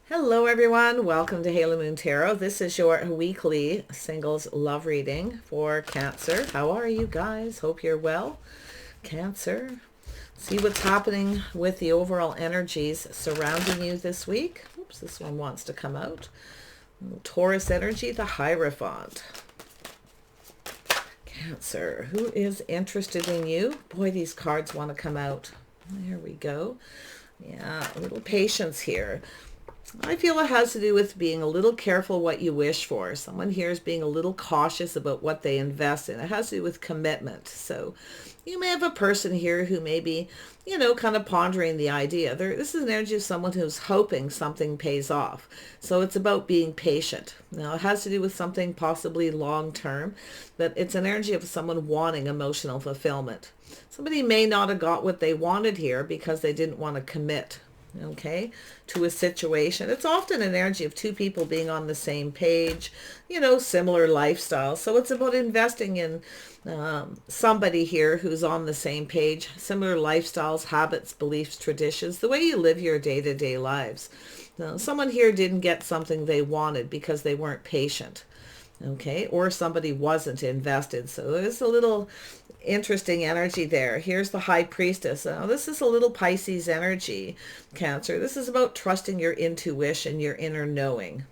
Hello everyone, welcome to Halo Moon Tarot. This is your weekly singles love reading for Cancer. How are you guys? Hope you're well. Cancer, see what's happening with the overall energies surrounding you this week. Oops, this one wants to come out. Taurus energy, the Hierophant. Cancer, who is interested in you? Boy, these cards want to come out. There we go. Yeah, a little patience here. I feel it has to do with being a little careful what you wish for. Someone here is being a little cautious about what they invest in. It has to do with commitment. So you may have a person here who may be, kind of pondering the idea. This is an energy of someone who's hoping something pays off. So it's about being patient. Now, it has to do with something possibly long-term, but it's an energy of someone wanting emotional fulfillment. Somebody may not have got what they wanted here because they didn't want to commit, to a situation. It's often an energy of two people being on the same page, similar lifestyles. So it's about investing in somebody here who's on the same page, similar lifestyles, habits, beliefs, traditions, the way you live your day-to-day lives. Now, someone here didn't get something they wanted because they weren't patient. Or somebody wasn't invested. So there's a little interesting energy there. Here's the High Priestess. Now, this is a little Pisces energy, Cancer. This is about trusting your intuition, your inner knowing.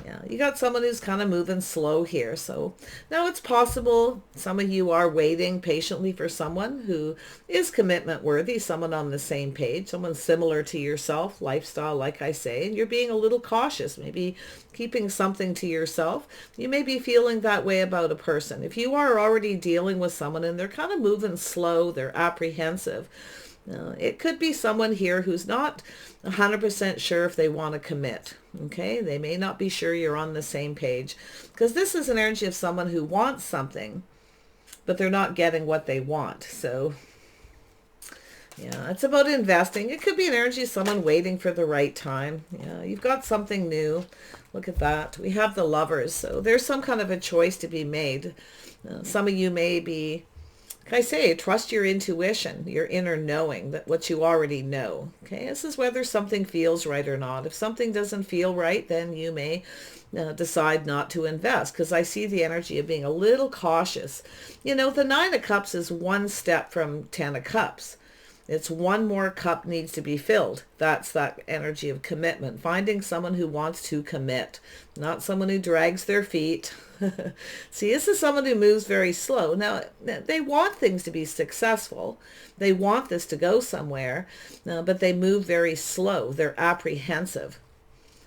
Yeah, you got someone who's kind of moving slow here. So now it's possible some of you are waiting patiently for someone who is commitment worthy, someone on the same page, someone similar to yourself, lifestyle, like I say, and you're being a little cautious, maybe keeping something to yourself. You may be feeling that way about a person. If you are already dealing with someone and they're kind of moving slow, they're apprehensive, it could be someone here who's not 100% sure if they want to commit. They may not be sure you're on the same page, because this is an energy of someone who wants something, but they're not getting what they want. So yeah, it's about investing. It could be an energy of someone waiting for the right time. Yeah, you've got something new. Look at that. We have the Lovers. So there's some kind of a choice to be made. Some of you may be, like I say, trust your intuition, your inner knowing, that what you already know. This is whether something feels right or not. If something doesn't feel right, then you may decide not to invest, because I see the energy of being a little cautious. The Nine of Cups is one step from Ten of Cups. It's one more cup needs to be filled. That's that energy of commitment. Finding someone who wants to commit, not someone who drags their feet. See, this is someone who moves very slow. Now, they want things to be successful. They want this to go somewhere, but they move very slow. They're apprehensive.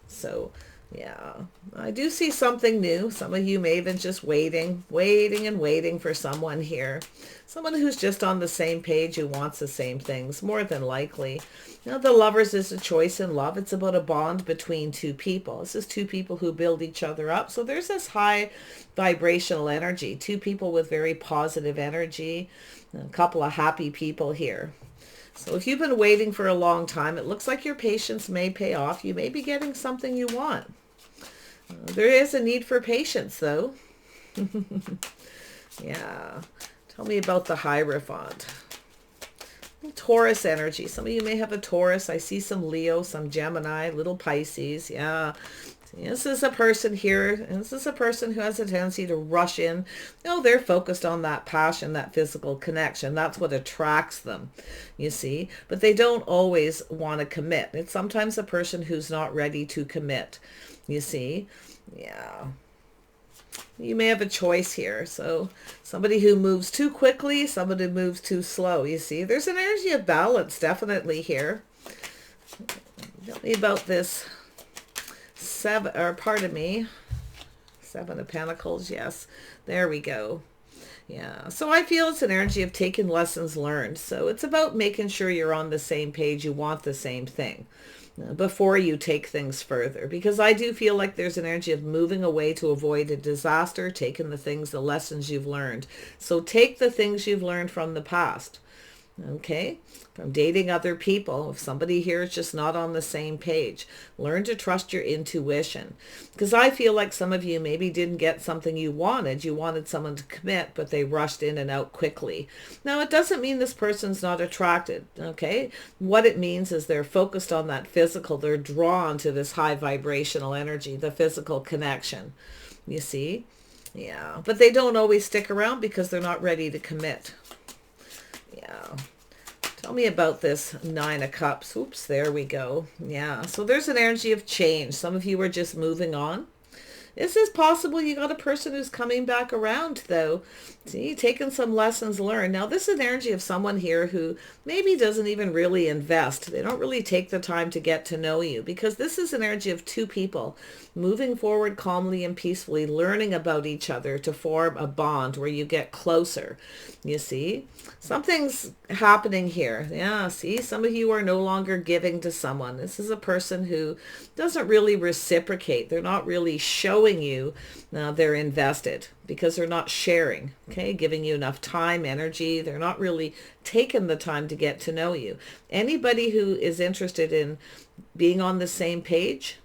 So, yeah, I do see something new. Some of you may have been just waiting and waiting for someone here. Someone who's just on the same page, who wants the same things, more than likely. The Lovers is a choice in love. It's about a bond between two people. This is two people who build each other up. So there's this high vibrational energy, two people with very positive energy, a couple of happy people here. So if you've been waiting for a long time, it looks like your patience may pay off. You may be getting something you want. There is a need for patience, though. Yeah. Tell me about the Hierophant. Taurus energy. Some of you may have a Taurus. I see some Leo, some Gemini, little Pisces. Yeah. This is a person here, and this is a person who has a tendency to rush in. They're focused on that passion, that physical connection. That's what attracts them, you see. But they don't always want to commit. It's sometimes a person who's not ready to commit, you see. Yeah. You may have a choice here. So somebody who moves too quickly, somebody who moves too slow, you see. There's an energy of balance definitely here. Tell me about this Seven of Pentacles. Yes, there we go. Yeah, so I feel it's an energy of taking lessons learned. So it's about making sure you're on the same page, you want the same thing before you take things further. Because I do feel like there's an energy of moving away to avoid a disaster, taking the lessons you've learned. So take the things you've learned from the past. Okay, from dating other people. If somebody here is just not on the same page, learn to trust your intuition. Because I feel like some of you maybe didn't get something you wanted. You wanted someone to commit, but they rushed in and out quickly. Now, it doesn't mean this person's not attracted, okay? What it means is they're focused on that physical. They're drawn to this high vibrational energy, the physical connection, you see? Yeah, but they don't always stick around because they're not ready to commit. Yeah. Tell me about this Nine of Cups. Oops, there we go. Yeah, so there's an energy of change. Some of you are just moving on. This is possible you got a person who's coming back around, though. See, taking some lessons learned. Now, this is an energy of someone here who maybe doesn't even really invest. They don't really take the time to get to know you, because this is an energy of two people moving forward calmly and peacefully, learning about each other to form a bond where you get closer. You see, something's happening here. Yeah, see, some of you are no longer giving to someone. This is a person who doesn't really reciprocate. They're not really showing you they're invested, because they're not sharing, okay, giving you enough time, energy. They're not really taking the time to get to know you. Anybody who is interested in being on the same page,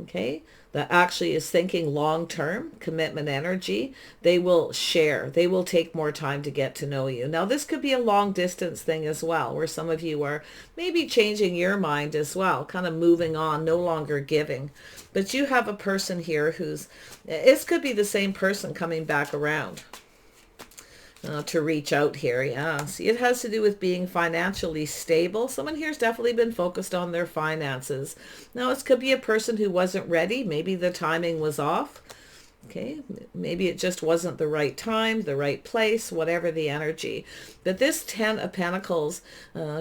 okay, that actually is thinking long-term commitment energy, they will share. They will take more time to get to know you. Now, this could be a long distance thing as well, where some of you are maybe changing your mind as well, kind of moving on, no longer giving. But you have a person here who's, this could be the same person coming back around. To reach out here. Yeah, see, it has to do with being financially stable. Someone here's definitely been focused on their finances. Now, it could be a person who wasn't ready. Maybe the timing was off. Okay, maybe it just wasn't the right time, the right place, whatever the energy. But this 10 of Pentacles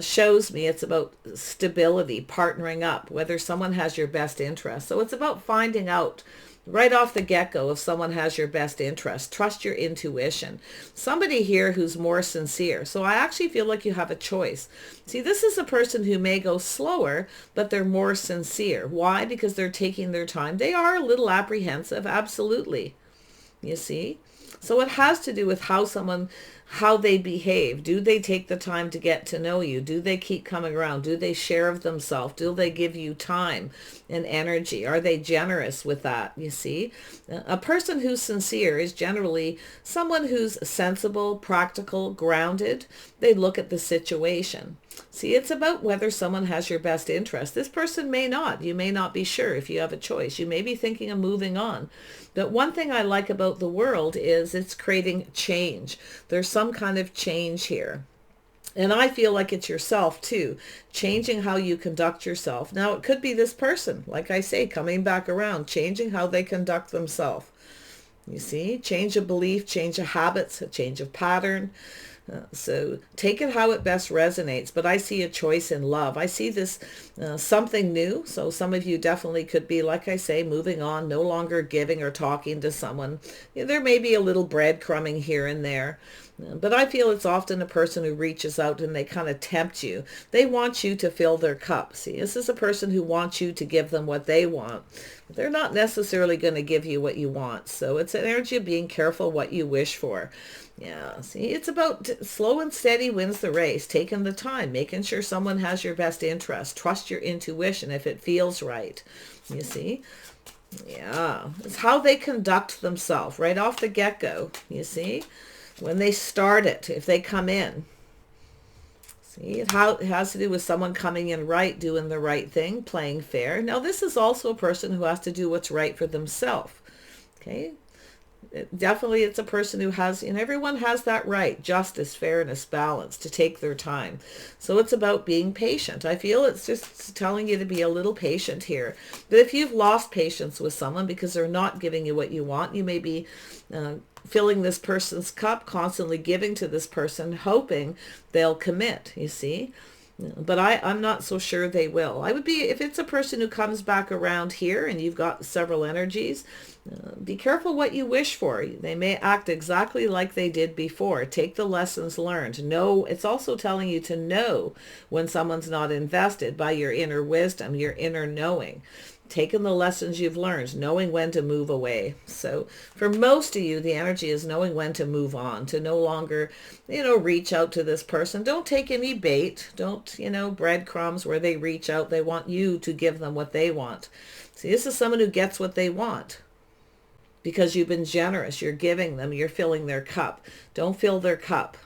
shows me it's about stability, partnering up, whether someone has your best interest. So it's about finding out right off the get-go if someone has your best interest. Trust your intuition. Somebody here who's more sincere. So I actually feel like you have a choice. See, this is a person who may go slower, but they're more sincere. Why? Because they're taking their time. They are a little apprehensive, absolutely. You see? So it has to do with how they behave. Do they take the time to get to know you? Do they keep coming around? Do they share of themselves? Do they give you time and energy? Are they generous with that? You see, a person who's sincere is generally someone who's sensible, practical, grounded. They look at the situation. See, it's about whether someone has your best interest. This person may not. You may not be sure if you have a choice. You may be thinking of moving on. But one thing I like about the world is it's creating change. There's some kind of change here. And I feel like it's yourself too, changing how you conduct yourself. Now, it could be this person, like I say, coming back around, changing how they conduct themselves. You see, change of belief, change of habits, a change of pattern. So take it how it best resonates. But I see a choice in love. I see this something new. So some of you definitely could be, like I say, moving on, no longer giving or talking to someone. There may be a little breadcrumbing here and there. But I feel it's often a person who reaches out and they kind of tempt you. They want you to fill their cup. See, this is a person who wants you to give them what they want. They're not necessarily going to give you what you want. So it's an energy of being careful what you wish for. Yeah, see, it's about slow and steady wins the race, taking the time, making sure someone has your best interest. Trust your intuition if it feels right. You see? Yeah, it's how they conduct themselves right off the get-go. You see? When they start it, if they come in. See, it has to do with someone coming in right, doing the right thing, playing fair. Now, this is also a person who has to do what's right for themselves. Okay? Definitely, it's a person who has, and everyone has that right, justice, fairness, balance, to take their time. So it's about being patient. I feel it's just telling you to be a little patient here. But if you've lost patience with someone because they're not giving you what you want, you may be filling this person's cup, constantly giving to this person, hoping they'll commit, you see. But I'm not so sure they will. I would be, if it's a person who comes back around here and you've got several energies, be careful what you wish for. They may act exactly like they did before. Take the lessons learned. Know, it's also telling you to know when someone's not invested by your inner wisdom, your inner knowing. taking the lessons you've learned, knowing when to move away. So for most of you, the energy is knowing when to move on, to no longer, reach out to this person. Don't take any bait. Don't, breadcrumbs where they reach out. They want you to give them what they want. See, this is someone who gets what they want because you've been generous. You're giving them. You're filling their cup. Don't fill their cup.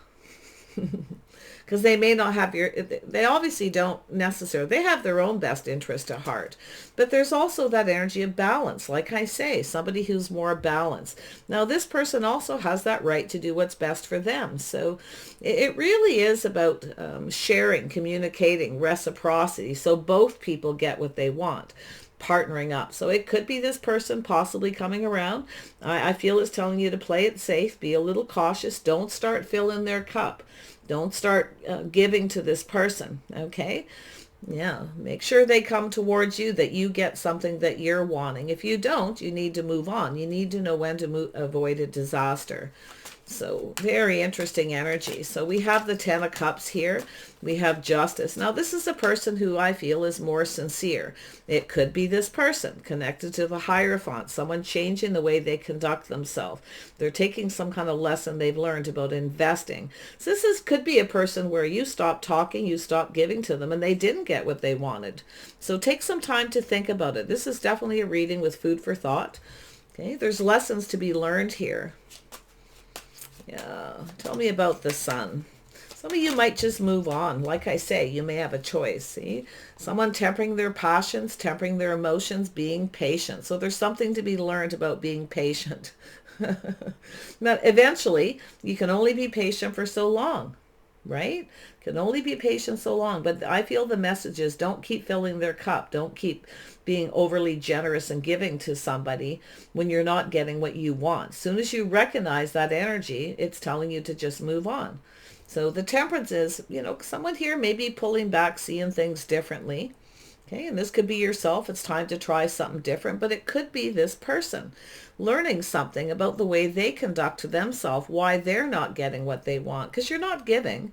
Because they may not have they obviously don't necessarily, they have their own best interest at heart. But there's also that energy of balance. Like I say, somebody who's more balanced. Now, this person also has that right to do what's best for them. So it really is about sharing, communicating, reciprocity. So both people get what they want. Partnering up. So it could be this person possibly coming around. I feel it's telling you to play it safe, be a little cautious. Don't start filling their cup. Don't start giving to this person, okay? Yeah, make sure they come towards you, that you get something that you're wanting. If you don't, you need to move on. You need to know when to avoid a disaster. So very interesting energy. So we have the Ten of Cups here. We have Justice. Now this is a person who I feel is more sincere. It could be this person connected to the Hierophant, someone changing the way they conduct themselves. They're taking some kind of lesson they've learned about investing. So this could be a person where you stop talking, you stop giving to them, and they didn't get what they wanted. So take some time to think about it. This is definitely a reading with food for thought. Okay, there's lessons to be learned here. Yeah, tell me about the Sun. Some of you might just move on. Like I say, you may have a choice. See, someone tempering their passions, tempering their emotions, being patient. So there's something to be learned about being patient. But eventually, you can only be patient for so long, right? Can only be patient so long. But I feel the message is don't keep filling their cup. Don't keep being overly generous and giving to somebody when you're not getting what you want. As soon as you recognize that energy, it's telling you to just move on. So the Temperance is, someone here may be pulling back, seeing things differently. Okay, and this could be yourself. It's time to try something different, but it could be this person learning something about the way they conduct themselves, why they're not getting what they want, because you're not giving.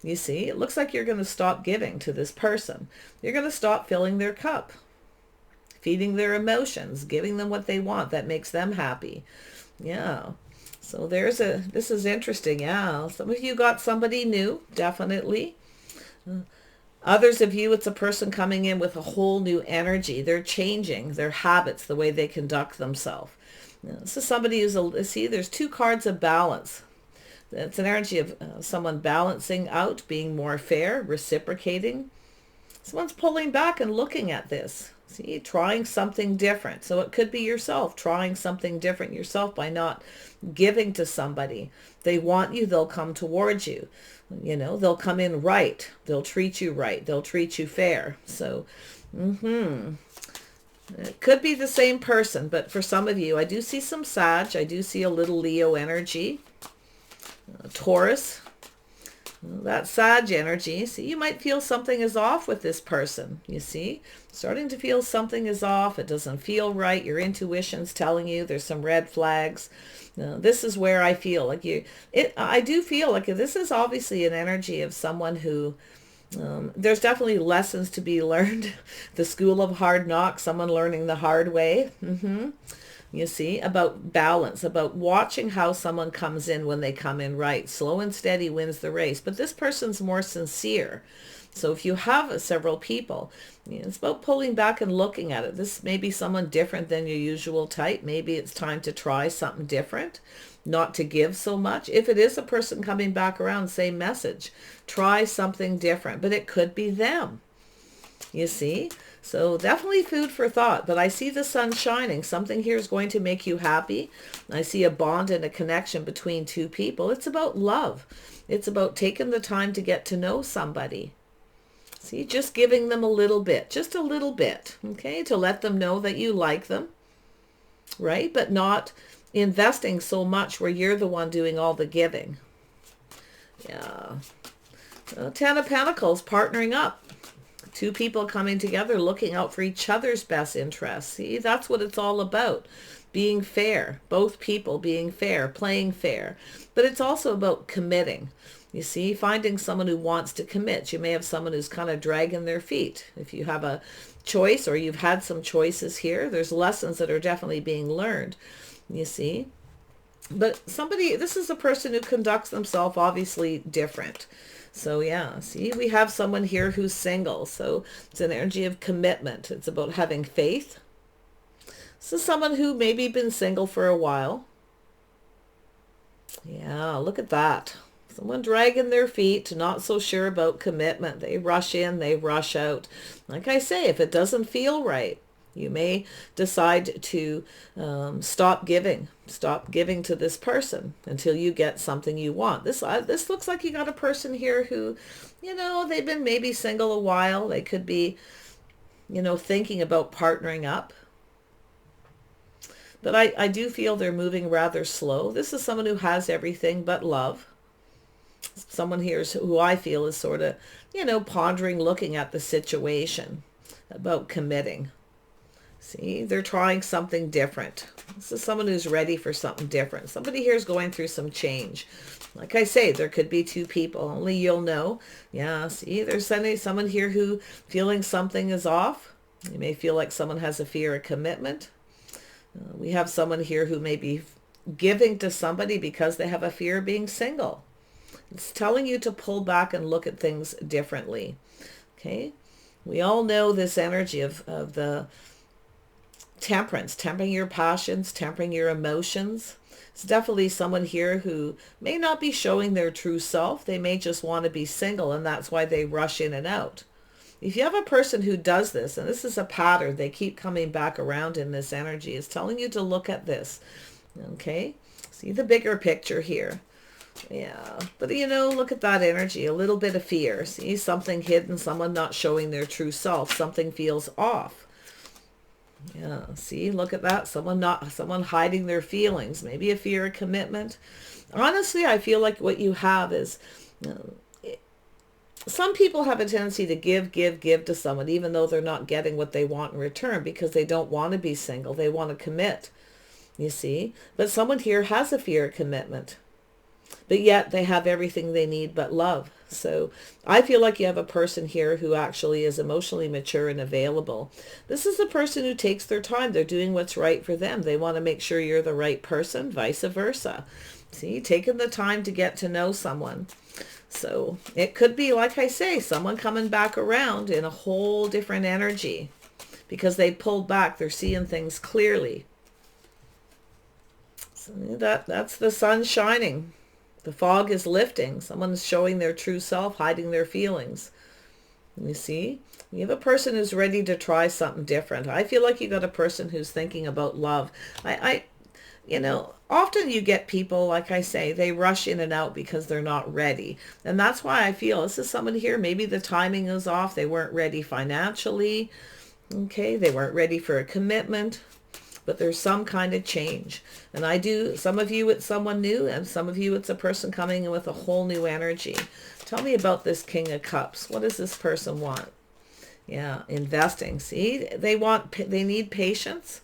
You see, it looks like you're going to stop giving to this person. You're going to stop filling their cup, feeding their emotions, giving them what they want that makes them happy. Yeah. So this is interesting. Yeah. Some of you got somebody new, definitely. Others of you, it's a person coming in with a whole new energy. They're changing their habits, the way they conduct themselves. This is somebody who's, see, there's two cards of balance. It's an energy of someone balancing out, being more fair, reciprocating. Someone's pulling back and looking at this. See, trying something different. So it could be yourself trying something different yourself by not giving to somebody. They want you, they'll come towards you. They'll come in right. They'll treat you right. They'll treat you fair. So, it could be the same person, but for some of you, I do see some Sag. I do see a little Leo energy. Taurus. That Sag energy. See, you might feel something is off with this person. You see, starting to feel something is off. It doesn't feel right. Your intuition's telling you there's some red flags. This is where I feel like I do feel like this is obviously an energy of someone who, there's definitely lessons to be learned. The school of hard knocks, someone learning the hard way. You see, about balance, about watching how someone comes in when they come in right. Slow and steady wins the race. But this person's more sincere. So if you have several people, it's about pulling back and looking at it. This may be someone different than your usual type. Maybe it's time to try something different, not to give so much. If it is a person coming back around, same message. Try something different, but it could be them. You see? So definitely food for thought, but I see the sun shining. Something here is going to make you happy. I see a bond and a connection between two people. It's about love. It's about taking the time to get to know somebody. See, just giving them a little bit, just a little bit, okay, to let them know that you like them, right? But not investing so much where you're the one doing all the giving. Yeah. Ten of Pentacles, partnering up. Two people coming together, looking out for each other's best interests. See, that's what it's all about. Being fair. Both people being fair, playing fair. But it's also about committing. You see, finding someone who wants to commit. You may have someone who's kind of dragging their feet. If you have a choice, or you've had some choices here, there's lessons that are definitely being learned, you see. But somebody, this is a person who conducts themselves obviously different. So yeah, see, we have someone here who's single. So it's an energy of commitment. It's about having faith. This is someone who maybe been single for a while. Yeah, look at that. Someone dragging their feet, not so sure about commitment. They rush in, they rush out. Like I say, if it doesn't feel right, you may decide to stop giving to this person until you get something you want. This looks like you got a person here who, you know, they've been maybe single a while. They could be, you know, thinking about partnering up. But I do feel they're moving rather slow. This is someone who has everything but love. Someone here who I feel is sort of, you know, pondering, looking at the situation about committing. See, they're trying something different. This is someone who's ready for something different. Somebody here is going through some change. Like I say, there could be two people. Only you'll know. Yeah, see, there's someone here who feeling something is off. You may feel like someone has a fear of commitment. We have someone here who may be giving to somebody because they have a fear of being single. It's telling you to pull back and look at things differently. Okay? We all know this energy of the temperance, tempering your passions, tempering your emotions. It's definitely someone here who may not be showing their true self. They may just want to be single, and that's why they rush in and out. If you have a person who does this, and this is a pattern, they keep coming back around in this energy, it's telling you to look at this. Okay? See the bigger picture here. Yeah, but you know, look at that energy, a little bit of fear. See, something hidden, someone not showing their true self, something feels off. Yeah, see, look at that, someone hiding their feelings, maybe a fear of commitment. Honestly, I feel like what you have is, some people have a tendency to give to someone, even though they're not getting what they want in return, because they don't want to be single, they want to commit, you see. But someone here has a fear of commitment. But yet they have everything they need but love. So I feel like you have a person here who actually is emotionally mature and available. This is a person who takes their time. They're doing what's right for them. They want to make sure you're the right person, vice versa. See, taking the time to get to know someone. So it could be, like I say, someone coming back around in a whole different energy because they pulled back. They're seeing things clearly. So that's the sun shining. The fog is lifting. Someone's showing their true self, hiding their feelings. You see? You have a person who's ready to try something different. I feel like you got a person who's thinking about love. You know, often you get people, like I say, they rush in and out because they're not ready. And that's why I feel this is someone here, maybe the timing is off. They weren't ready financially. Okay, they weren't ready for a commitment. But there's some kind of change. And some of you it's someone new, and some of you it's a person coming in with a whole new energy. Tell me about this King of Cups. What does this person want? Yeah, investing. See, they need patience.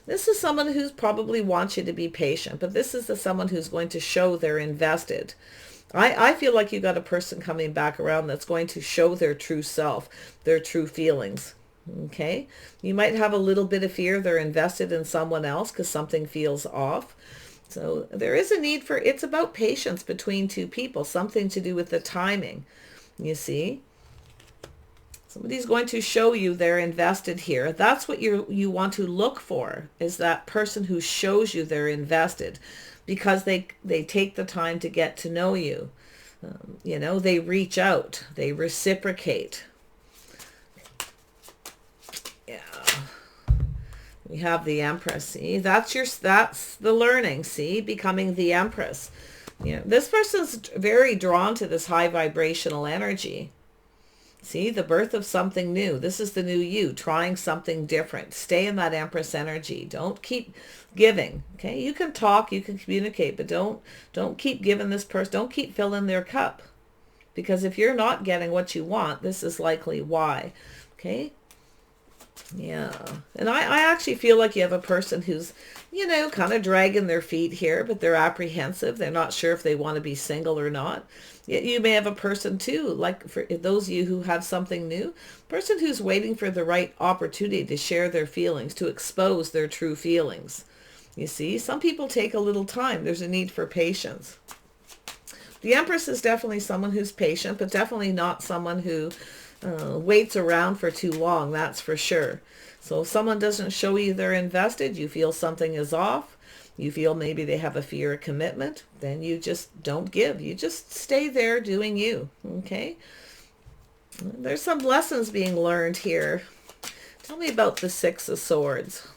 This is someone who's probably wants you to be patient, but this is someone who's going to show they're invested. I feel like you got a person coming back around that's going to show their true self, their true feelings. Okay, you might have a little bit of fear they're invested in someone else because something feels off. So there is a need for, it's about patience between two people, something to do with the timing, you see. Somebody's going to show you they're invested here. That's what you want to look for, is that person who shows you they're invested, because they take the time to get to know you. You know, they reach out, they reciprocate. We have the Empress. See, that's the learning. See, becoming the Empress. You know, this person's very drawn to this high vibrational energy. See, the birth of something new. This is the new you, trying something different. Stay in that Empress energy. Don't keep giving. Okay, you can talk, you can communicate, but don't keep giving this person. Don't keep filling their cup, because if you're not getting what you want, this is likely why. Okay. Yeah. And I actually feel like you have a person who's, you know, kind of dragging their feet here, but they're apprehensive. They're not sure if they want to be single or not. Yet you may have a person too, like for those of you who have something new, person who's waiting for the right opportunity to share their feelings, to expose their true feelings. You see, some people take a little time. There's a need for patience. The Empress is definitely someone who's patient, but definitely not someone who waits around for too long, that's for sure. So if someone doesn't show you they're invested, you feel something is off, you feel maybe they have a fear of commitment, then you just don't give. You just stay there doing you, okay? There's some lessons being learned here. Tell me about the Six of Swords.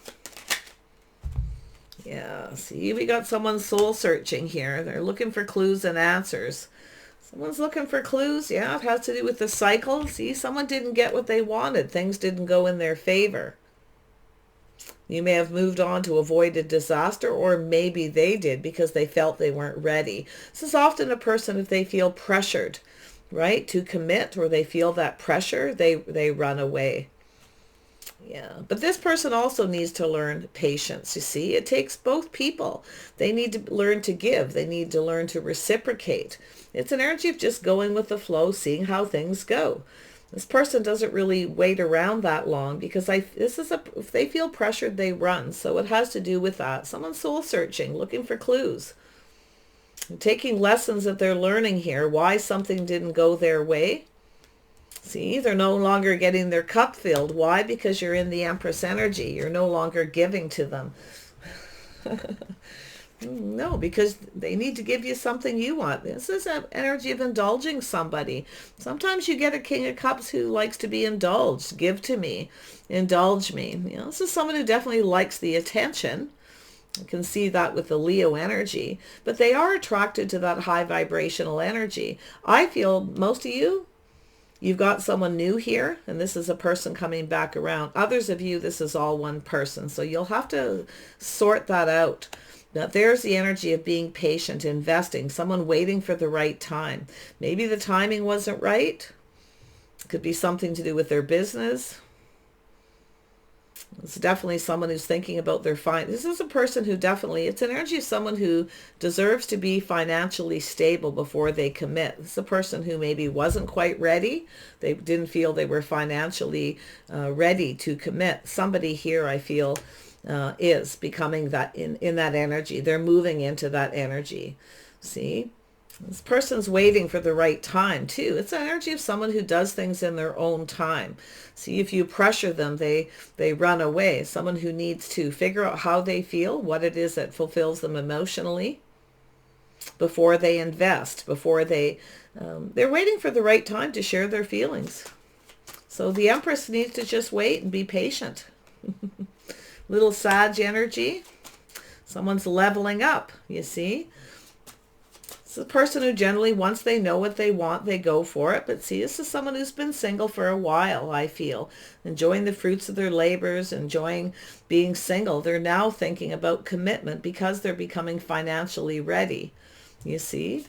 Yeah, see, we got someone soul searching here. They're looking for clues and answers. Someone's looking for clues. Yeah, it has to do with the cycle. See, someone didn't get what they wanted. Things didn't go in their favor. You may have moved on to avoid a disaster, or maybe they did because they felt they weren't ready. This is often a person, if they feel pressured, right, to commit, or they feel that pressure, they run away. Yeah, but this person also needs to learn patience. You see, it takes both people. They need to learn to give. They need to learn to reciprocate. It's an energy of just going with the flow, seeing how things go. This person doesn't really wait around that long because if they feel pressured, they run. So it has to do with that. Someone's soul searching, looking for clues, taking lessons that they're learning here, why something didn't go their way. See, they're no longer getting their cup filled. Why? Because you're in the Empress energy. You're no longer giving to them. No, because they need to give you something you want. This is an energy of indulging somebody. Sometimes you get a King of Cups who likes to be indulged. Give to me. Indulge me. You know, this is someone who definitely likes the attention. You can see that with the Leo energy. But they are attracted to that high vibrational energy. I feel most of you, you've got someone new here, and this is a person coming back around. Others of you, this is all one person. So you'll have to sort that out. Now, there's the energy of being patient, investing, someone waiting for the right time. Maybe the timing wasn't right. It could be something to do with their business. It's definitely someone who's thinking about their This is a person who definitely, it's an energy of someone who deserves to be financially stable before they commit. It's a person who maybe wasn't quite ready. They didn't feel they were financially ready to commit. Somebody here, I feel, is becoming that in that energy. They're moving into that energy. See? This person's waiting for the right time too. It's an energy of someone who does things in their own time. See, if you pressure them, they run away. Someone who needs to figure out how they feel, what it is that fulfills them emotionally before they invest, before they're waiting for the right time to share their feelings. So the Empress needs to just wait and be patient. Little Sag energy. Someone's leveling up, you see. It's a person who generally, once they know what they want, they go for it. But see, this is someone who's been single for a while, I feel. Enjoying the fruits of their labors, enjoying being single. They're now thinking about commitment because they're becoming financially ready, you see.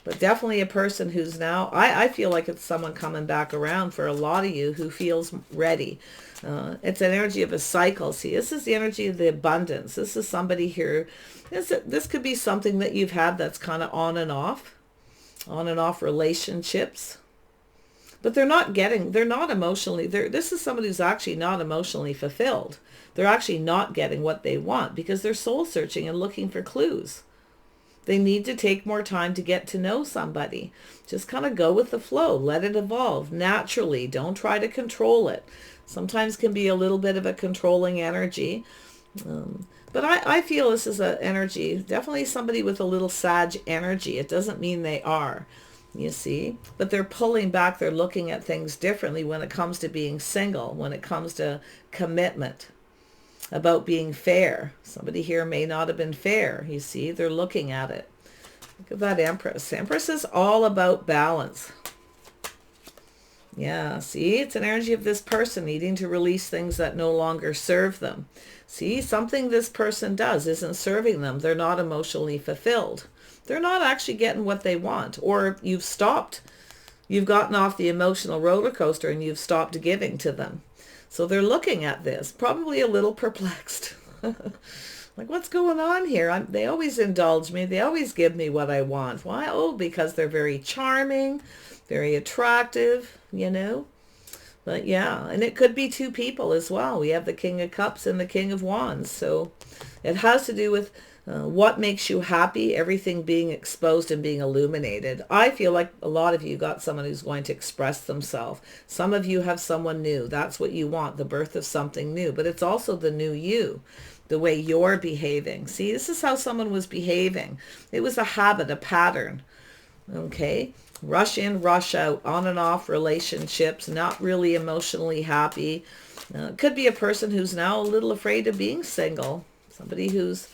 But definitely a person who's now, I feel like it's someone coming back around for a lot of you who feels ready. It's an energy of a cycle. See, this is the energy of the abundance. This is somebody here. This could be something that you've had that's kind of on and off relationships. But they're not emotionally, this is somebody who's actually not emotionally fulfilled. They're actually not getting what they want because they're soul searching and looking for clues. They need to take more time to get to know somebody. Just kind of go with the flow. Let it evolve naturally. Don't try to control it. Sometimes can be a little bit of a controlling energy. But I feel this is an energy, definitely somebody with a little Sag energy. It doesn't mean they are, you see. But they're pulling back. They're looking at things differently when it comes to being single, when it comes to commitment, about being fair. Somebody here may not have been fair, you see. They're looking at it. Look at that Empress. Empress is all about balance. Yeah, see, it's an energy of this person needing to release things that no longer serve them. See, something this person does isn't serving them. They're not emotionally fulfilled. They're not actually getting what they want. Or you've stopped You've gotten off the emotional roller coaster and you've stopped giving to them. So they're looking at this, probably a little perplexed. Like, what's going on here? They always indulge me. They always give me what I want. Why? Oh, because they're very charming, very attractive, you know. But yeah, and it could be two people as well. We have the King of Cups and the King of Wands. So it has to do with what makes you happy, everything being exposed and being illuminated. I feel like a lot of you got someone who's going to express themselves. Some of you have someone new. That's what you want, the birth of something new. But it's also the new you, the way you're behaving. See, this is how someone was behaving. It was a habit, a pattern. Okay? Rush in, rush out, on and off relationships, not really emotionally happy. Could be a person who's now a little afraid of being single. Somebody who's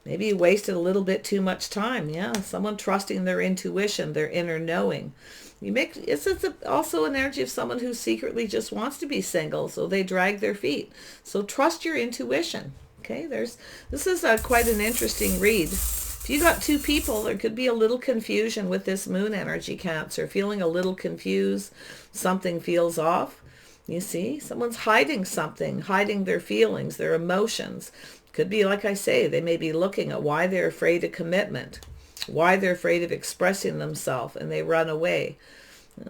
maybe wasted a little bit too much time. Yeah, someone trusting their intuition, their inner knowing. It's also an energy of someone who secretly just wants to be single, so they drag their feet. So trust your intuition. Okay, this is quite an interesting read. If you got two people, there could be a little confusion with this moon energy, Cancer. Feeling a little confused, something feels off. You see, someone's hiding something, hiding their feelings, their emotions. Could be, like I say, they may be looking at why they're afraid of commitment, why they're afraid of expressing themselves, and they run away.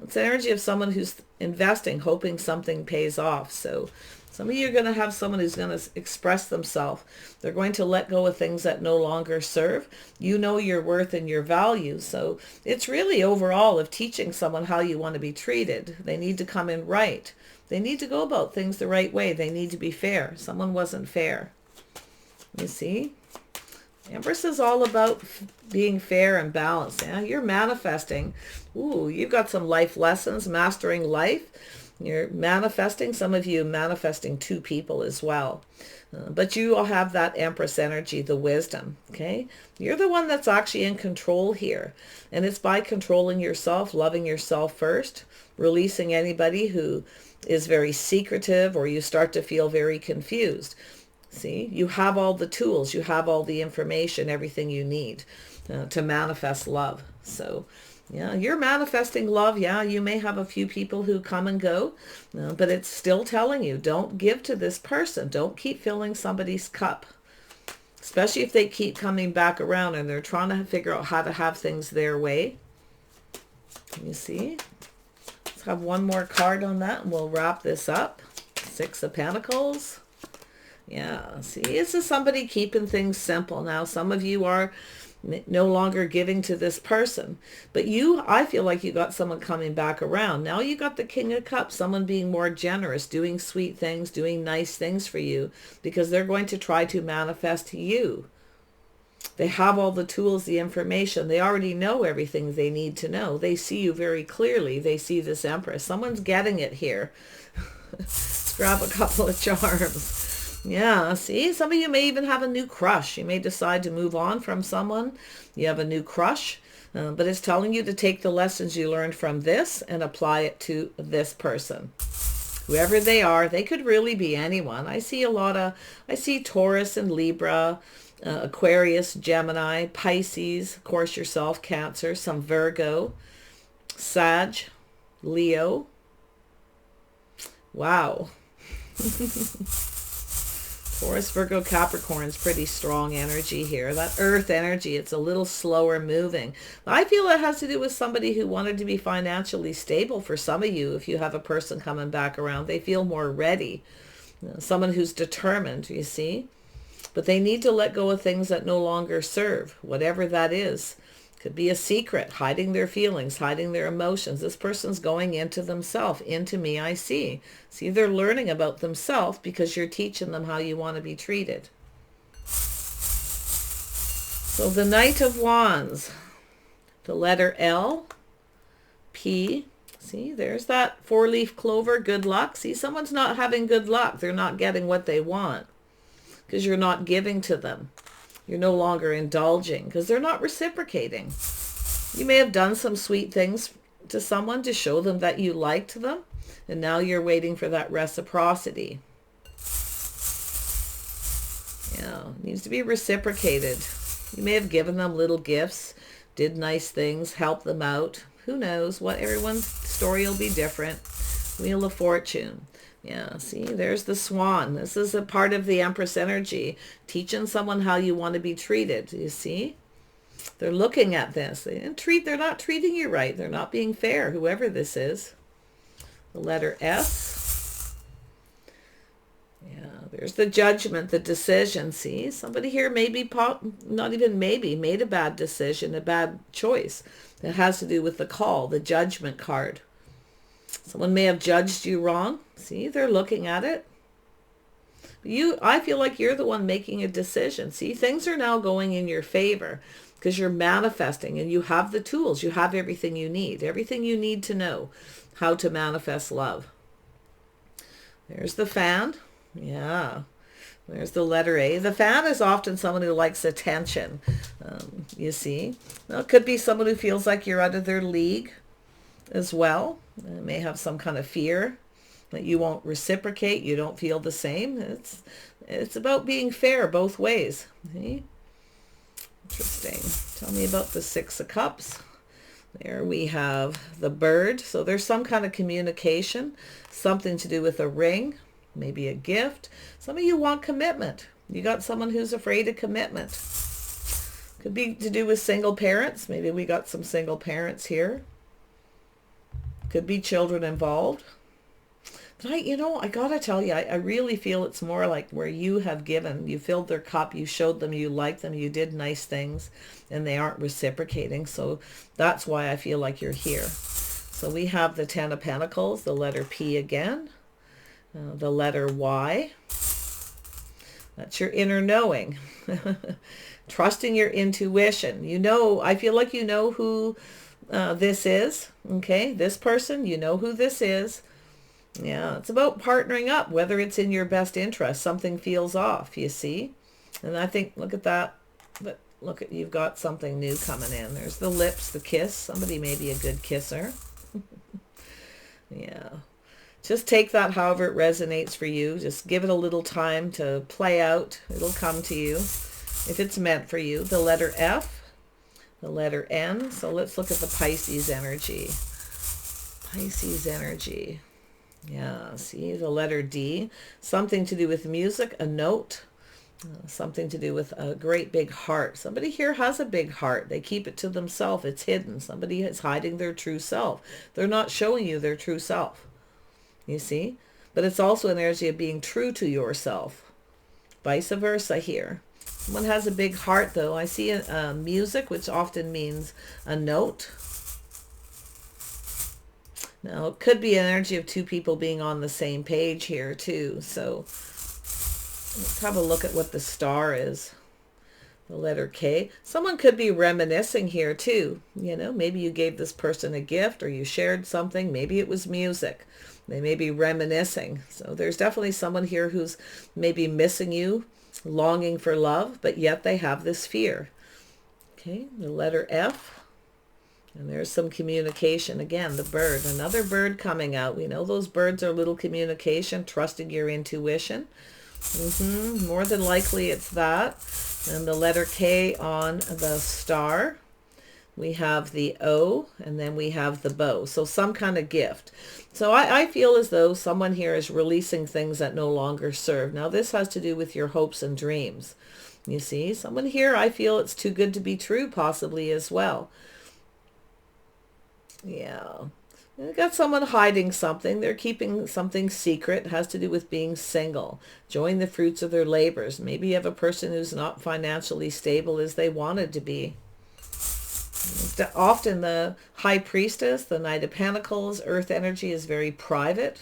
It's the energy of someone who's investing, hoping something pays off. So some of you are going to have someone who's going to express themselves. They're going to let go of things that no longer serve. You know your worth and your value. So it's really overall of teaching someone how you want to be treated. They need to come in right. They need to go about things the right way. They need to be fair. Someone wasn't fair. You see? Empress is all about being fair and balanced. Yeah, you're manifesting. Ooh, you've got some life lessons, mastering life. You're manifesting. Some of you manifesting two people as well. But you all have that Empress energy, the wisdom. Okay? You're the one that's actually in control here. And it's by controlling yourself, loving yourself first, releasing anybody who is very secretive, or you start to feel very confused. See, you have all the tools, you have all the information, everything you need to manifest love. So, yeah, you're manifesting love. Yeah, you may have a few people who come and go, but it's still telling you, don't give to this person. Don't keep filling somebody's cup, especially if they keep coming back around and they're trying to figure out how to have things their way. You see? Let's have one more card on that and we'll wrap this up. Six of Pentacles. Yeah, see, this is somebody keeping things simple. Now, some of you are no longer giving to this person, but I feel like you got someone coming back around. Now you got the King of Cups, someone being more generous, doing sweet things, doing nice things for you, because they're going to try to manifest you. They have all the tools, the information. They already know everything they need to know. They see you very clearly. They see this Empress. Someone's getting it here. Let's grab a couple of charms. Yeah, see, some of you may even have a new crush. You may decide to move on from someone. You have a new crush, but it's telling you to take the lessons you learned from this and apply it to this person. Whoever they are, they could really be anyone. I see Taurus and Libra, Aquarius, Gemini, Pisces, of course yourself, Cancer, some Virgo, Sag, Leo. Wow. Taurus, Virgo, Capricorn is pretty strong energy here. That earth energy, it's a little slower moving. I feel it has to do with somebody who wanted to be financially stable. For some of you, if you have a person coming back around, they feel more ready. Someone who's determined, you see. But they need to let go of things that no longer serve, whatever that is. Could be a secret, hiding their feelings, hiding their emotions. This person's going into themselves, into me, I see. See, they're learning about themselves because you're teaching them how you want to be treated. So the Knight of Wands, the letter L, P. See, there's that four-leaf clover, good luck. See, someone's not having good luck. They're not getting what they want because you're not giving to them. You're no longer indulging because they're not reciprocating. You may have done some sweet things to someone to show them that you liked them, and now you're waiting for that reciprocity. Yeah, it needs to be reciprocated. You may have given them little gifts, did nice things, helped them out, Who knows? What everyone's story will be different. Wheel of Fortune. Yeah, see, there's the Swan. This is a part of the Empress energy. Teaching someone how you want to be treated. You see? They're looking at this. They're not treating you right. They're not being fair, whoever this is. The letter S. Yeah, there's the Judgment, the decision. See, somebody here maybe, not even maybe, made a bad decision, a bad choice. That has to do with the call, the Judgment card. Someone may have judged you wrong. See, they're looking at it. I feel like you're the one making a decision. See, things are now going in your favor because you're manifesting and you have the tools. You have everything you need to know how to manifest love. There's the Fan. Yeah. There's the letter A. The Fan is often someone who likes attention. You see, now, it could be someone who feels like you're out of their league as well. They may have some kind of fear that you won't reciprocate. You don't feel the same. It's about being fair both ways. See? Interesting. Tell me about the Six of Cups. There we have the Bird. So there's some kind of communication, something to do with a ring, maybe a gift. Some of you want commitment. You got someone who's afraid of commitment. Could be to do with single parents. Maybe we got some single parents here. Could be children involved. But I gotta tell you, I really feel it's more like where you have given, you filled their cup, you showed them you liked them, you did nice things, and they aren't reciprocating. So that's why I feel like you're here. So we have the Ten of Pentacles, the letter P again, the letter Y. That's your inner knowing. Trusting your intuition. I feel like you know who this is. Okay, this person, you know who this is. Yeah, it's about partnering up, whether it's in your best interest. Something feels off, you see. And I think, look at that. But look at, you've got something new coming in. There's the lips, the kiss. Somebody may be a good kisser. Yeah. Just take that however it resonates for you. Just give it a little time to play out. It'll come to you if it's meant for you. The letter F, the letter N. So let's look at the Pisces energy. Pisces energy. Yeah, see, the letter D. Something to do with music, a note. Something to do with a great big heart. Somebody here has a big heart. They keep it to themselves. It's hidden. Somebody is hiding their true self. They're not showing you their true self. You see? But it's also an energy of being true to yourself. Vice versa here. Someone has a big heart, though. I see music, which often means a note. Now, it could be an energy of two people being on the same page here, too. So let's have a look at what the star is. The letter K. Someone could be reminiscing here, too. Maybe you gave this person a gift or you shared something. Maybe it was music. They may be reminiscing. So there's definitely someone here who's maybe missing you, longing for love, but yet they have this fear. Okay, the letter F. And there's some communication. Again, the bird. Another bird coming out. We know those birds are little communication, trusting your intuition. More than likely it's that. And the letter K on the star. We have the O, and then we have the bow. So some kind of gift. So I feel as though someone here is releasing things that no longer serve. Now this has to do with your hopes and dreams. You see, someone here, I feel it's too good to be true possibly as well. Yeah. You've got someone hiding something. They're keeping something secret. It has to do with being single. Enjoying the fruits of their labors. Maybe you have a person who's not financially stable as they wanted to be. Often the High Priestess, the Knight of Pentacles, Earth energy is very private.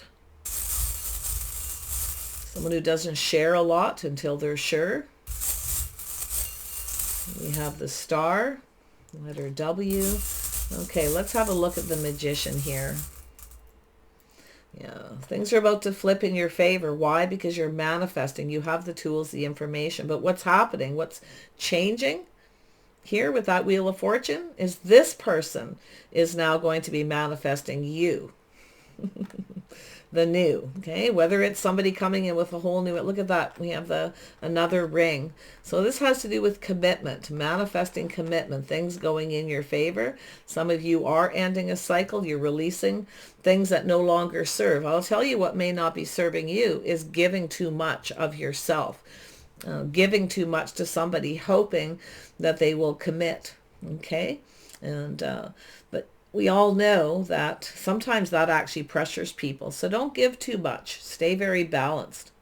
Someone who doesn't share a lot until they're sure. We have the Star, letter W. Okay, let's have a look at the Magician here. Yeah, things are about to flip in your favor. Why? Because you're manifesting. You have the tools, the information. But what's happening? What's changing here with that Wheel of Fortune is this person is now going to be manifesting you. the new. Okay, whether it's somebody coming in with a whole new, look at that, we have another ring. So this has to do with commitment, manifesting commitment, things going in your favor. Some of you are ending a cycle. You're releasing things that no longer serve. I'll tell you what may not be serving you is giving too much of yourself, giving too much to somebody, hoping that they will commit. Okay, and but we all know that sometimes that actually pressures people. So don't give too much. Stay very balanced.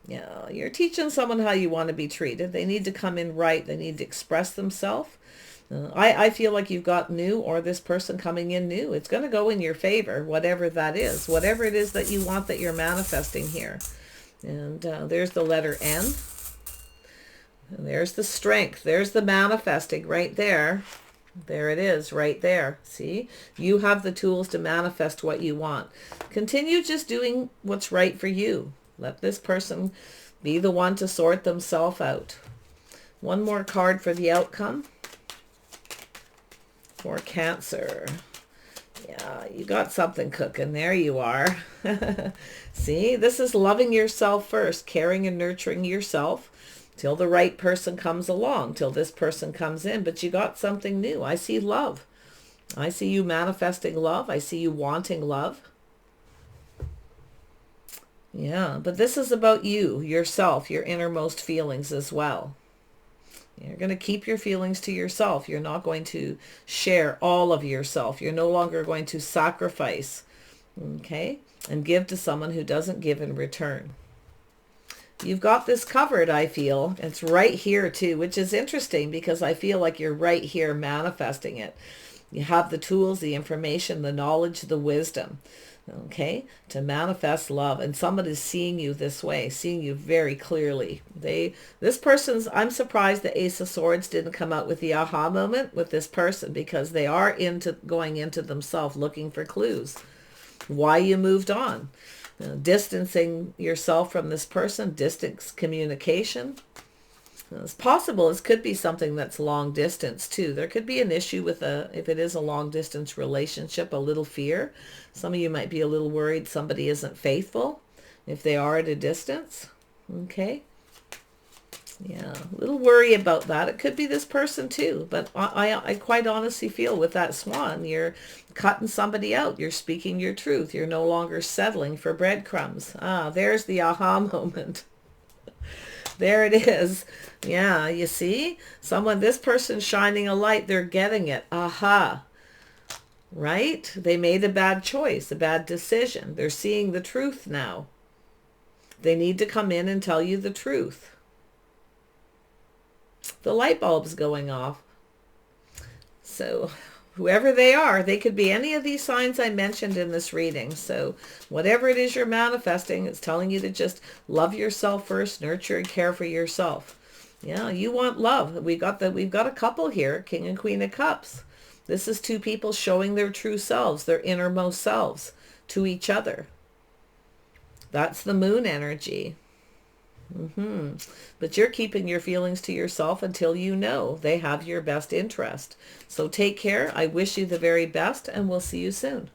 Yeah, you're teaching someone how you want to be treated. They need to come in right. They need to express themselves. I feel like you've got new, or this person coming in new. It's going to go in your favor, whatever that is. Whatever it is that you want, that you're manifesting here. And there's the letter N. And there's the strength. There's the manifesting right there. There it is right there. See, you have the tools to manifest what you want. Continue just doing what's right for you. Let this person be the one to sort themselves out. One more card for the outcome. For Cancer. Yeah, you got something cooking. There you are. See, this is loving yourself first, caring and nurturing yourself till the right person comes along, till this person comes in. But you got something new. I see love. I see you manifesting love. I see you wanting love. Yeah, but this is about you, yourself, your innermost feelings as well. You're going to keep your feelings to yourself. You're not going to share all of yourself. You're no longer going to sacrifice, okay, and give to someone who doesn't give in return. You've got this covered, I feel. It's right here too, which is interesting because I feel like you're right here manifesting it. You have the tools, the information, the knowledge, the wisdom, okay, to manifest love. And someone is seeing you this way, seeing you very clearly. This person's, I'm surprised the Ace of Swords didn't come out with the aha moment with this person, because they are going into themselves, looking for clues. Why you moved on. Distancing yourself from this person, distance communication. It's possible it could be something that's long distance too. There could be an issue with if it is a long distance relationship, a little fear. Some of you might be a little worried somebody isn't faithful if they are at a distance. Okay. Yeah, a little worry about that. It could be this person too, but I quite honestly feel with that swan, you're cutting somebody out. You're speaking your truth. You're no longer settling for breadcrumbs. There's the aha moment. There it is. Yeah, you see? This person's shining a light. They're getting it. Aha. Right? They made a bad choice, a bad decision. They're seeing the truth now. They need to come in and tell you the truth. The light bulb's going off. So whoever they are, they could be any of these signs I mentioned in this reading. So whatever it is you're manifesting, it's telling you to just love yourself first, nurture and care for yourself. Yeah, you want love. We've got a couple here, King and Queen of Cups. This is two people showing their true selves, their innermost selves to each other. That's the moon energy. But you're keeping your feelings to yourself until you know they have your best interest. So take care. I wish you the very best, and we'll see you soon.